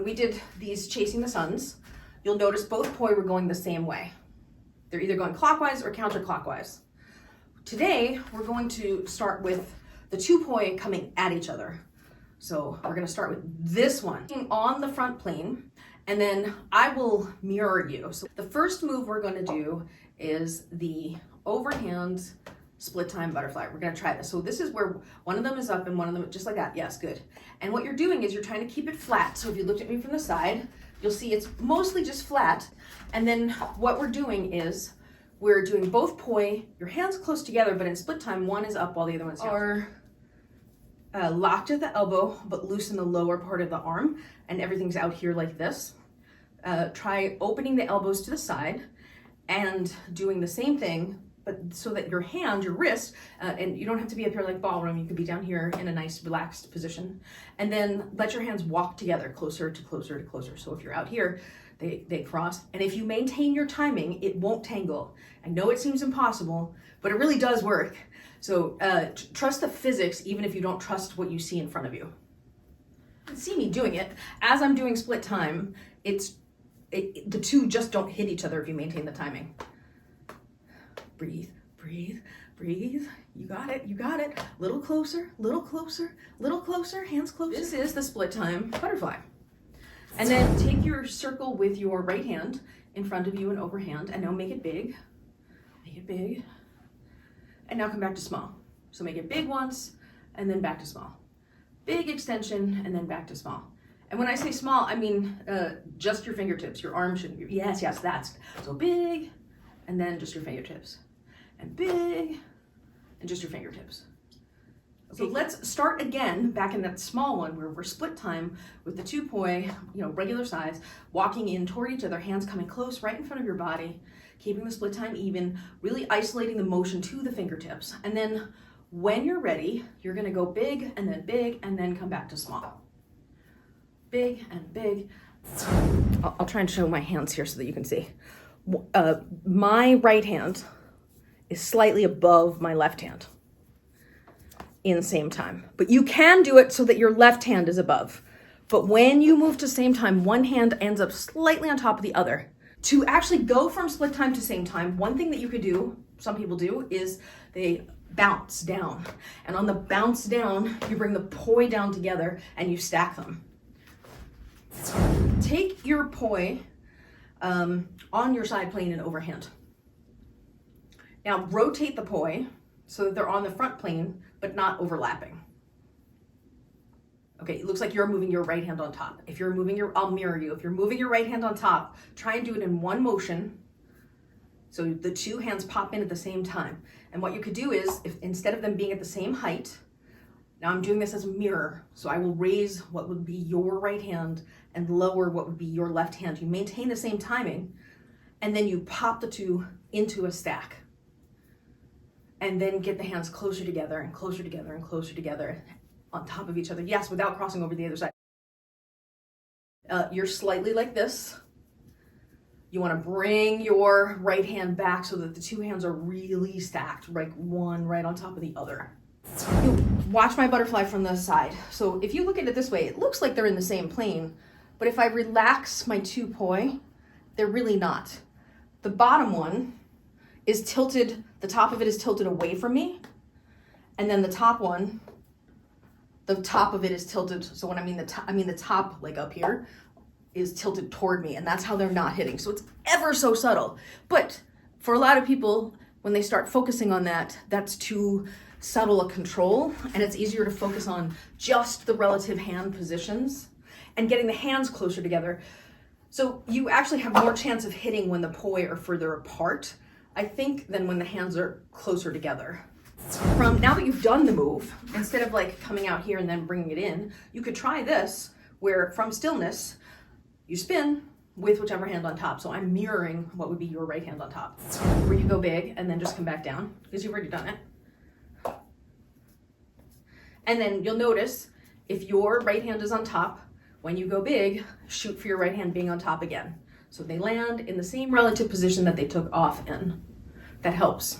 we did these chasing the suns, you'll notice both poi were going the same way. They're either going clockwise or counterclockwise. Today, we're going to start with the two poi coming at each other. So we're gonna start with this one on the front plane, and then I will mirror you. So the first move we're gonna do is the overhand split time butterfly. We're gonna try this. So this is where one of them is up and one of them, just like that, yes, good. And what you're doing is you're trying to keep it flat. So if you looked at me from the side, you'll see it's mostly just flat. And then what we're doing is we're doing both poi, your hands close together, but in split time, one is up while the other one's down. Locked at the elbow, but loose in the lower part of the arm, and everything's out here like this. Try opening the elbows to the side and doing the same thing, but so that your hand, your wrist, and you don't have to be up here like ballroom, you could be down here in a nice relaxed position, and then let your hands walk together closer to closer to closer. So if you're out here, they cross, and if you maintain your timing, it won't tangle. I know it seems impossible, but it really does work. So trust the physics, even if you don't trust what you see in front of you. You can see me doing it. As I'm doing split time, the two just don't hit each other if you maintain the timing. Breathe, breathe, breathe. You got it, you got it. Little closer, little closer, little closer, hands closer. This is the split time butterfly. And then take your circle with your right hand in front of you and overhand, and now make it big. Make it big. And now come back to small. So make it big once, and then back to small. Big extension, and then back to small. And when I say small, I mean just your fingertips. Your arm shouldn't be, yes, that's. So big, and then just your fingertips. And big, and just your fingertips. So let's start again back in that small one where we're split time with the two poi, regular size, walking in toward each other, hands coming close right in front of your body, keeping the split time even, really isolating the motion to the fingertips. And then when you're ready, you're gonna go big, and then come back to small. Big and big. I'll try and show my hands here so that you can see. My right hand is slightly above my left hand in same time. But you can do it so that your left hand is above. But when you move to same time, one hand ends up slightly on top of the other. To actually go from split time to same time, one thing that you could do, some people do, is they bounce down. And on the bounce down, you bring the poi down together and you stack them. Take your poi on your side plane and overhand. Now rotate the poi so that they're on the front plane, but not overlapping. Okay, it looks like you're moving your right hand on top. If you're moving I'll mirror you. If you're moving your right hand on top, try and do it in one motion. So the two hands pop in at the same time. And what you could do is, if instead of them being at the same height, now I'm doing this as a mirror. So I will raise what would be your right hand and lower what would be your left hand. You maintain the same timing, and then you pop the two into a stack. And then get the hands closer together and closer together and closer together on top of each other. Yes, without crossing over the other side. You're slightly like this. You want to bring your right hand back so that the two hands are really stacked, like one right on top of the other. You watch my butterfly from the side. So if you look at it this way, it looks like they're in the same plane, but if I relax my two poi, they're really not. The bottom one is tilted, the top of it is tilted away from me, and then the top one, the top of it is tilted, so when I mean the top, like up here, is tilted toward me, and that's how they're not hitting. So it's ever so subtle. But for a lot of people, when they start focusing on that, that's too subtle a control, and it's easier to focus on just the relative hand positions and getting the hands closer together. So you actually have more chance of hitting when the poi are further apart, I think, than when the hands are closer together. From now that you've done the move, instead of like coming out here and then bringing it in, you could try this, where from stillness, you spin with whichever hand on top. So I'm mirroring what would be your right hand on top, where you go big and then just come back down, because you've already done it. And then you'll notice if your right hand is on top, when you go big, shoot for your right hand being on top again. So they land in the same relative position that they took off in. That helps.